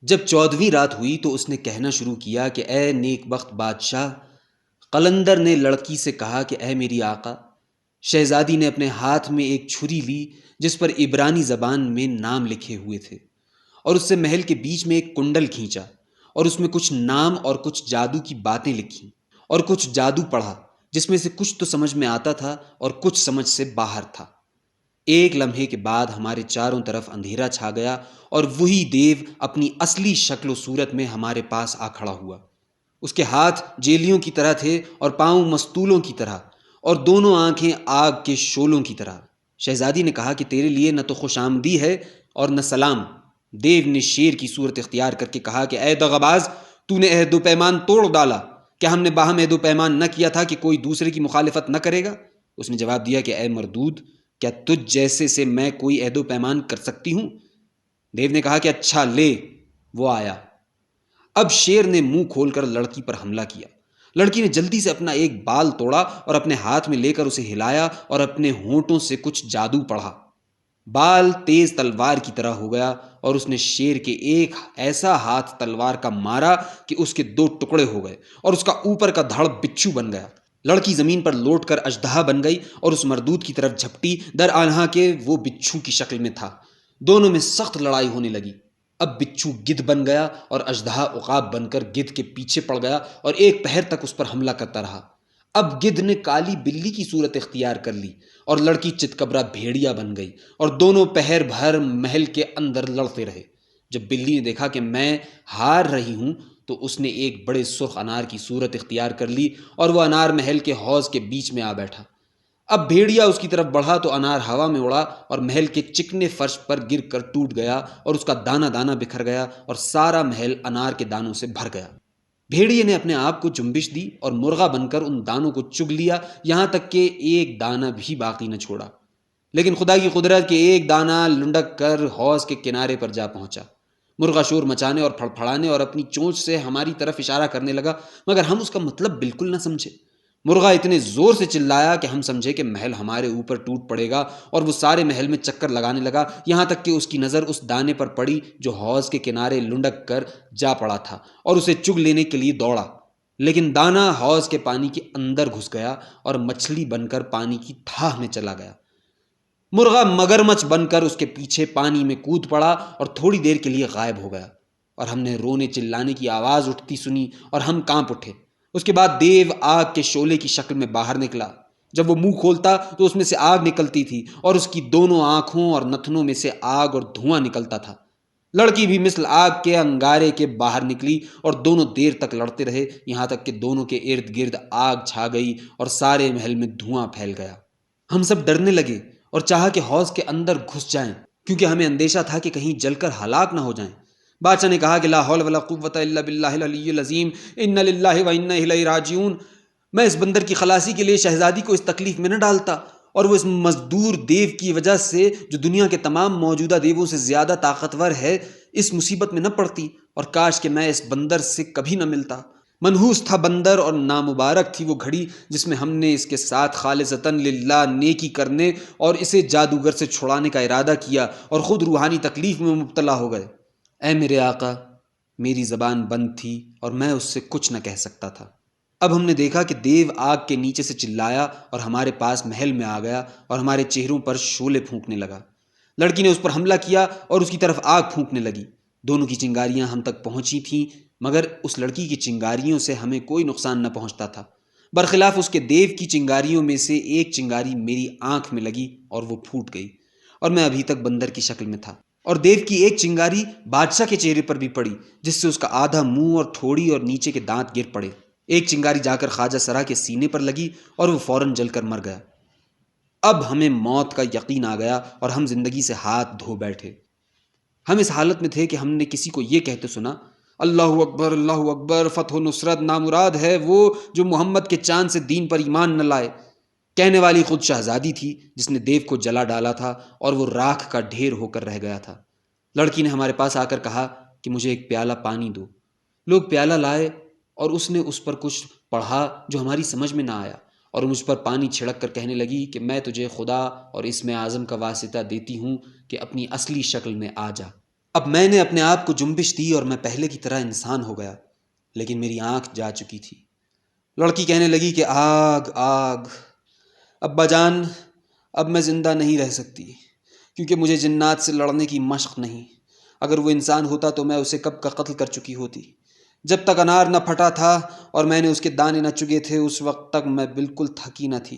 جب 14ویں رات ہوئی تو اس نے کہنا شروع کیا کہ اے نیک بخت بادشاہ۔ قلندر نے لڑکی سے کہا کہ اے میری آقا۔ شہزادی نے اپنے ہاتھ میں ایک چھری لی جس پر عبرانی زبان میں نام لکھے ہوئے تھے، اور اس سے محل کے بیچ میں ایک کنڈل کھینچا اور اس میں کچھ نام اور کچھ جادو کی باتیں لکھیں اور کچھ جادو پڑھا جس میں سے کچھ تو سمجھ میں آتا تھا اور کچھ سمجھ سے باہر تھا۔ ایک لمحے کے بعد ہمارے چاروں طرف اندھیرا چھا گیا اور وہی دیو اپنی اصلی شکل و صورت میں ہمارے پاس آ کھڑا ہوا۔ اس کے ہاتھ جیلیوں کی طرح تھے اور پاؤں مستولوں کی طرح، اور دونوں آنکھیں آگ کے شعلوں کی طرح۔ شہزادی نے کہا کہ تیرے لیے نہ تو خوش آمدی ہے اور نہ سلام۔ دیو نے شیر کی صورت اختیار کر کے کہا کہ اے دغاباز، تو نے عہد و پیمان توڑ ڈالا۔ کیا ہم نے باہم عہد و پیمان نہ کیا تھا کہ کوئی دوسرے کی مخالفت نہ کرے گا؟ اس نے جواب دیا کہ اے مردود، کیا تجھ جیسے سے میں کوئی عہد و پیمان کر سکتی ہوں؟ دیو نے کہا کہ اچھا لے۔ وہ آیا۔ اب شیر نے منہ کھول کر لڑکی پر حملہ کیا۔ لڑکی نے جلدی سے اپنا ایک بال توڑا اور اپنے ہاتھ میں لے کر اسے ہلایا اور اپنے ہونٹوں سے کچھ جادو پڑھا۔ بال تیز تلوار کی طرح ہو گیا اور اس نے شیر کے ایک ایسا ہاتھ تلوار کا مارا کہ اس کے 2 ٹکڑے ہو گئے اور اس کا اوپر کا دھڑ بچھو بن گیا۔ لڑکی زمین پر لوٹ کر اژدہا بن گئی اور اس مردود کی طرف جھپٹی، در آنہا کہ وہ بچھو کی شکل میں تھا۔ دونوں میں سخت لڑائی ہونے لگی۔ اب بچھو گدھ بن گیا اور اژدہا عقاب بن کر گدھ کے پیچھے پڑ گیا اور ایک پہر تک اس پر حملہ کرتا رہا۔ اب گدھ نے کالی بلی کی صورت اختیار کر لی اور لڑکی چتکبرا بھیڑیا بن گئی، اور دونوں پہر بھر محل کے اندر لڑتے رہے۔ جب بلی نے دیکھا کہ میں ہار رہی ہوں تو اس نے ایک بڑے سرخ انار کی صورت اختیار کر لی اور وہ انار محل کے حوض کے بیچ میں آ بیٹھا۔ اب بھیڑیا اس کی طرف بڑھا تو انار ہوا میں اڑا اور محل کے چکنے فرش پر گر کر ٹوٹ گیا اور اس کا دانہ دانہ بکھر گیا اور سارا محل انار کے دانوں سے بھر گیا۔ بھیڑیے نے اپنے آپ کو جنبش دی اور مرغا بن کر ان دانوں کو چگ لیا، یہاں تک کہ ایک دانہ بھی باقی نہ چھوڑا۔ لیکن خدا کی قدرت کہ ایک دانہ لنڈک کر حوض کے کنارے پر جا پہنچا۔ مرغا شور مچانے اور پھڑپھڑانے اور اپنی چونچ سے ہماری طرف اشارہ کرنے لگا، مگر ہم اس کا مطلب بالکل نہ سمجھے۔ مرغا اتنے زور سے چلایا کہ ہم سمجھے کہ محل ہمارے اوپر ٹوٹ پڑے گا، اور وہ سارے محل میں چکر لگانے لگا، یہاں تک کہ اس کی نظر اس دانے پر پڑی جو حوض کے کنارے لنڈک کر جا پڑا تھا، اور اسے چگ لینے کے لیے دوڑا۔ لیکن دانہ حوض کے پانی کے اندر گھس گیا اور مچھلی بن کر پانی کی تھاہ میں چلا گیا۔ مرغا مگرمچھ بن کر اس کے پیچھے پانی میں کود پڑا اور تھوڑی دیر کے لیے غائب ہو گیا، اور ہم نے رونے چلانے کی آواز اٹھتی سنی اور ہم کانپ اٹھے۔ اس کے بعد دیو آگ کے شعلے کی شکل میں باہر نکلا۔ جب وہ منہ کھولتا تو اس میں سے آگ نکلتی تھی اور اس کی دونوں آنکھوں اور نتنوں میں سے آگ اور دھواں نکلتا تھا۔ لڑکی بھی مثل آگ کے انگارے کے باہر نکلی اور دونوں دیر تک لڑتے رہے، یہاں تک کہ دونوں کے ارد گرد آگ چھا گئی اور سارے محل میں دھواں پھیل گیا۔ ہم سب ڈرنے لگے اور چاہا کہ حوض کے اندر گھس جائیں، کیونکہ ہمیں اندیشہ تھا کہ کہیں جل کر ہلاک نہ ہو جائیں۔ بادشاہ نے کہا کہ لا حول ولا قوت الا باللہ العلی العظیم، انا للہ و انا الیہ راجعون۔ میں اس بندر کی خلاصی کے لیے شہزادی کو اس تکلیف میں نہ ڈالتا، اور وہ اس مزدور دیو کی وجہ سے جو دنیا کے تمام موجودہ دیووں سے زیادہ طاقتور ہے اس مصیبت میں نہ پڑتی، اور کاش کہ میں اس بندر سے کبھی نہ ملتا۔ منحوس تھا بندر اور نامبارک تھی وہ گھڑی جس میں ہم نے اس کے ساتھ خالصتاً للہ نیکی کرنے اور اسے جادوگر سے چھڑانے کا ارادہ کیا اور خود روحانی تکلیف میں مبتلا ہو گئے۔ اے میرے آقا، میری زبان بند تھی اور میں اس سے کچھ نہ کہہ سکتا تھا۔ اب ہم نے دیکھا کہ دیو آگ کے نیچے سے چلایا اور ہمارے پاس محل میں آ گیا اور ہمارے چہروں پر شعلے پھونکنے لگا۔ لڑکی نے اس پر حملہ کیا اور اس کی طرف آگ پھونکنے لگی۔ دونوں کی چنگاریاں ہم تک پہنچی تھیں، مگر اس لڑکی کی چنگاریوں سے ہمیں کوئی نقصان نہ پہنچتا تھا، برخلاف اس کے دیو کی چنگاریوں میں سے ایک چنگاری میری آنکھ میں لگی اور وہ پھوٹ گئی، اور میں ابھی تک بندر کی شکل میں تھا۔ اور دیو کی ایک چنگاری بادشاہ کے چہرے پر بھی پڑی، جس سے اس کا آدھا منہ اور تھوڑی اور نیچے کے دانت گر پڑے۔ ایک چنگاری جا کر خواجہ سرا کے سینے پر لگی اور وہ فوراً جل کر مر گیا۔ اب ہمیں موت کا یقین آ گیا اور ہم زندگی سے ہاتھ دھو بیٹھے۔ ہم اس حالت میں تھے کہ ہم نے کسی کو یہ کہتے سنا، اللہ اکبر، فتح و نصرت نامراد ہے وہ جو محمد کے چاند سے دین پر ایمان نہ لائے۔ کہنے والی خود شہزادی تھی جس نے دیو کو جلا ڈالا تھا اور وہ راکھ کا ڈھیر ہو کر رہ گیا تھا۔ لڑکی نے ہمارے پاس آ کر کہا کہ مجھے ایک پیالہ پانی دو۔ لوگ پیالہ لائے اور اس نے اس پر کچھ پڑھا جو ہماری سمجھ میں نہ آیا، اور مجھ پر پانی چھڑک کر کہنے لگی کہ میں تجھے خدا اور اسم اعظم کا واسطہ دیتی ہوں کہ اپنی اصلی شکل میں آ جا۔ اب میں نے اپنے آپ کو جنبش دی اور میں پہلے کی طرح انسان ہو گیا، لیکن میری آنکھ جا چکی تھی۔ لڑکی کہنے لگی کہ آگ آگ۔ ابا جان، اب میں زندہ نہیں رہ سکتی، کیونکہ مجھے جنات سے لڑنے کی مشق نہیں۔ اگر وہ انسان ہوتا تو میں اسے کب کا قتل کر چکی ہوتی۔ جب تک انار نہ پھٹا تھا اور میں نے اس کے دانے نہ چگے تھے، اس وقت تک میں بالکل تھکی نہ تھی،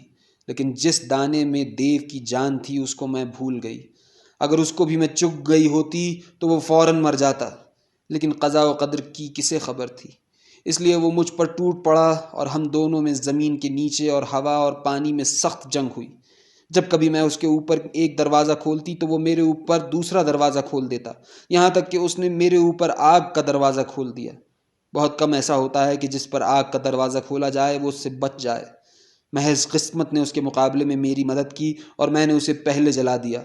لیکن جس دانے میں دیو کی جان تھی اس کو میں بھول گئی۔ اگر اس کو بھی میں چگ گئی ہوتی تو وہ فوراً مر جاتا، لیکن قضا و قدر کی کسے خبر تھی؟ اس لیے وہ مجھ پر ٹوٹ پڑا اور ہم دونوں میں زمین کے نیچے اور ہوا اور پانی میں سخت جنگ ہوئی۔ جب کبھی میں اس کے اوپر ایک دروازہ کھولتی تو وہ میرے اوپر دوسرا دروازہ کھول دیتا، یہاں تک کہ اس نے میرے اوپر آگ کا دروازہ کھول دیا۔ بہت کم ایسا ہوتا ہے کہ جس پر آگ کا دروازہ کھولا جائے وہ اس سے بچ جائے۔ محض قسمت نے اس کے مقابلے میں میری مدد کی اور میں نے اسے پہلے جلا دیا۔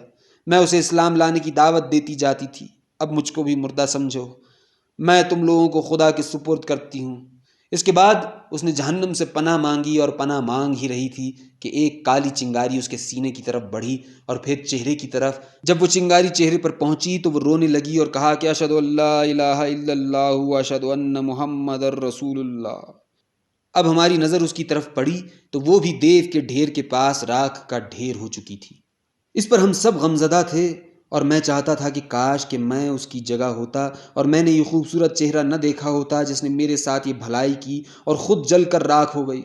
میں اسے اسلام لانے کی دعوت دیتی جاتی تھی۔ اب مجھ کو بھی مردہ سمجھو، میں تم لوگوں کو خدا کے سپرد کرتی ہوں۔ اس کے بعد اس نے جہنم سے پناہ مانگی اور پناہ مانگ ہی رہی تھی کہ ایک کالی چنگاری اس کے سینے کی طرف بڑھی اور پھر چہرے کی طرف۔ جب وہ چنگاری چہرے پر پہنچی تو وہ رونے لگی اور کہا کہ اشہد ان لا الہ الا اللہ واشہد ان محمد الرسول اللہ۔ اب ہماری نظر اس کی طرف پڑی تو وہ بھی دیو کے ڈھیر کے پاس راکھ کا ڈھیر ہو چکی تھی۔ اس پر ہم سب غمزدہ تھے اور میں چاہتا تھا کہ کاش کہ میں اس کی جگہ ہوتا اور میں نے یہ خوبصورت چہرہ نہ دیکھا ہوتا جس نے میرے ساتھ یہ بھلائی کی اور خود جل کر راکھ ہو گئی۔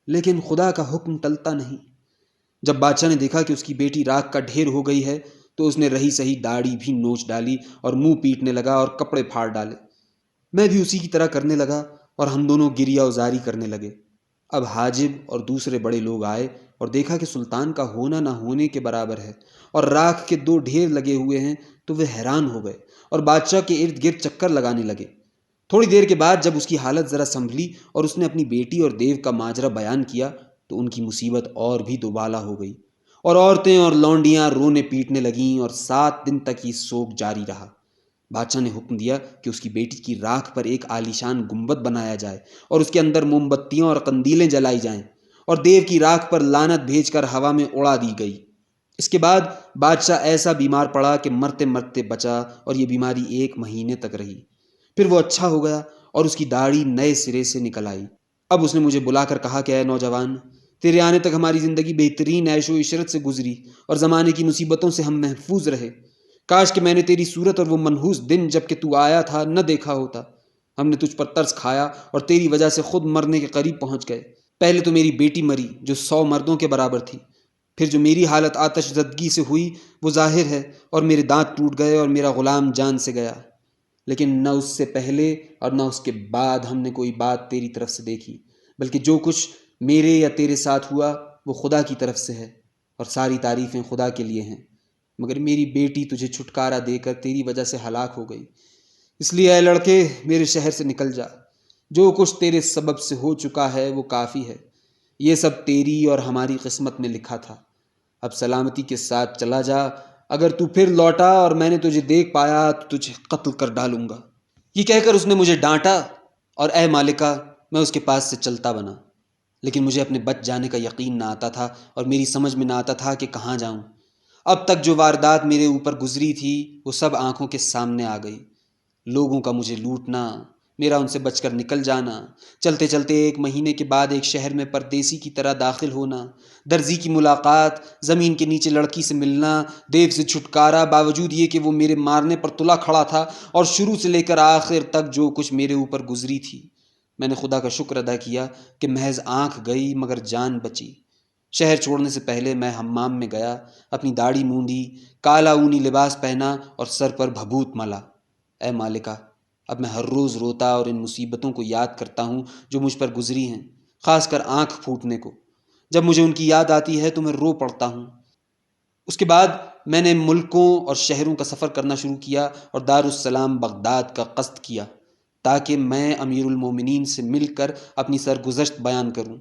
لیکن خدا کا حکم ٹلتا نہیں۔ جب بادشاہ نے دیکھا کہ اس کی بیٹی راکھ کا ڈھیر ہو گئی ہے تو اس نے رہی سہی داڑھی بھی نوچ ڈالی اور منہ پیٹنے لگا اور کپڑے پھاڑ ڈالے۔ میں بھی اسی کی طرح کرنے لگا اور ہم دونوں گریہ وزاری کرنے لگے۔ اب حاجب اور دوسرے بڑے لوگ آئے اور دیکھا کہ سلطان کا ہونا نہ ہونے کے برابر ہے اور راکھ کے 2 ڈھیر لگے ہوئے ہیں تو وہ حیران ہو گئے اور بادشاہ کے ارد گرد چکر لگانے لگے۔ تھوڑی دیر کے بعد جب اس کی حالت ذرا سنبھلی اور اس نے اپنی بیٹی اور دیو کا ماجرا بیان کیا تو ان کی مصیبت اور بھی دوبالا ہو گئی اور عورتیں اور لونڈیاں رونے پیٹنے لگیں اور 7 دن تک یہ سوگ جاری رہا۔ بادشاہ نے حکم دیا کہ اس کی بیٹی کی راکھ پر ایک عالیشان گنبد بنایا جائے اور اس کے اندر موم بتیاں اور قندیلیں جلائی جائیں، اور دیو کی راکھ پر لعنت بھیج کر ہوا میں اڑا دی گئی۔ اس کے بعد بادشاہ ایسا بیمار پڑا کہ مرتے مرتے بچا اور یہ بیماری 1 مہینے تک رہی۔ پھر وہ اچھا ہو گیا اور اس کی داڑھی نئے سرے سے نکل آئی۔ اب اس نے مجھے بلا کر کہا کہ اے نوجوان، تیرے آنے تک ہماری زندگی بہترین عیش و عشرت سے گزری اور زمانے کی مصیبتوں سے ہم محفوظ رہے۔ کاش کہ میں نے تیری صورت اور وہ منحوس دن جب کہ تو آیا تھا نہ دیکھا ہوتا۔ ہم نے تجھ پر ترس کھایا اور تیری وجہ سے خود مرنے کے قریب پہنچ گئے۔ پہلے تو میری بیٹی مری جو 100 مردوں کے برابر تھی، پھر جو میری حالت آتش زدگی سے ہوئی وہ ظاہر ہے، اور میرے دانت ٹوٹ گئے اور میرا غلام جان سے گیا۔ لیکن نہ اس سے پہلے اور نہ اس کے بعد ہم نے کوئی بات تیری طرف سے دیکھی، بلکہ جو کچھ میرے یا تیرے ساتھ ہوا وہ خدا کی طرف سے ہے اور ساری تعریفیں خدا کے لیے ہیں۔ مگر میری بیٹی تجھے چھٹکارا دے کر تیری وجہ سے ہلاک ہو گئی، اس لیے اے لڑکے میرے شہر سے نکل جا۔ جو کچھ تیرے سبب سے ہو چکا ہے وہ کافی ہے، یہ سب تیری اور ہماری قسمت میں لکھا تھا۔ اب سلامتی کے ساتھ چلا جا، اگر تو پھر لوٹا اور میں نے تجھے دیکھ پایا تو تجھے قتل کر ڈالوں گا۔ یہ کہہ کر اس نے مجھے ڈانٹا اور اے مالکہ میں اس کے پاس سے چلتا بنا، لیکن مجھے اپنے بچ جانے کا یقین نہ آتا تھا اور میری سمجھ میں نہ آتا تھا کہ کہاں جاؤں۔ اب تک جو واردات میرے اوپر گزری تھی وہ سب آنکھوں کے سامنے آ گئی۔ لوگوں کا مجھے لوٹنا، میرا ان سے بچ کر نکل جانا، چلتے چلتے 1 مہینے کے بعد ایک شہر میں پردیسی کی طرح داخل ہونا، درزی کی ملاقات، زمین کے نیچے لڑکی سے ملنا، دیو سے چھٹکارا باوجود یہ کہ وہ میرے مارنے پر تلا کھڑا تھا، اور شروع سے لے کر آخر تک جو کچھ میرے اوپر گزری تھی۔ میں نے خدا کا شکر ادا کیا کہ محض آنکھ گئی مگر جان بچی۔ شہر چھوڑنے سے پہلے میں حمام میں گیا، اپنی داڑھی موندی، کالا اونی لباس پہنا اور سر پر بھبوت ملا۔ اے مالکہ اب میں ہر روز روتا اور ان مصیبتوں کو یاد کرتا ہوں جو مجھ پر گزری ہیں، خاص کر آنکھ پھوٹنے کو۔ جب مجھے ان کی یاد آتی ہے تو میں رو پڑتا ہوں۔ اس کے بعد میں نے ملکوں اور شہروں کا سفر کرنا شروع کیا اور دارالسلام بغداد کا قصد کیا تاکہ میں امیر المومنین سے مل کر اپنی سرگزشت بیان کروں۔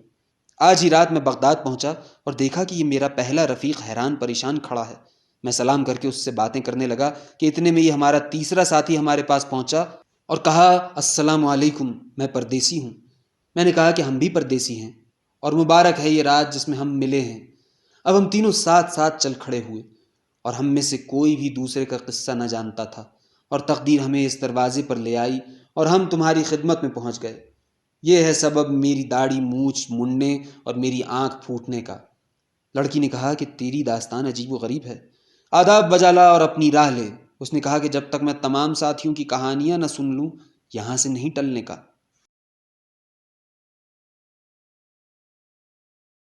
آج ہی رات میں بغداد پہنچا اور دیکھا کہ یہ میرا پہلا رفیق حیران پریشان کھڑا ہے۔ میں سلام کر کے اس سے باتیں کرنے لگا کہ اتنے میں یہ ہمارا تیسرا ساتھی ہمارے پاس پہنچا اور کہا السلام علیکم، میں پردیسی ہوں۔ میں نے کہا کہ ہم بھی پردیسی ہیں اور مبارک ہے یہ رات جس میں ہم ملے ہیں۔ اب ہم تینوں ساتھ ساتھ چل کھڑے ہوئے اور ہم میں سے کوئی بھی دوسرے کا قصہ نہ جانتا تھا اور تقدیر ہمیں اس دروازے پر لے آئی اور ہم تمہاری خدمت میں پہنچ گئے۔ یہ ہے سبب میری داڑھی مونچھ منڈنے اور میری آنکھ پھوٹنے کا۔ لڑکی نے کہا کہ تیری داستان عجیب و غریب ہے، آداب بجا لا اور اپنی راہ لے۔ اس نے کہا کہ جب تک میں تمام ساتھیوں کی کہانیاں نہ سن لوں یہاں سے نہیں ٹلنے کا۔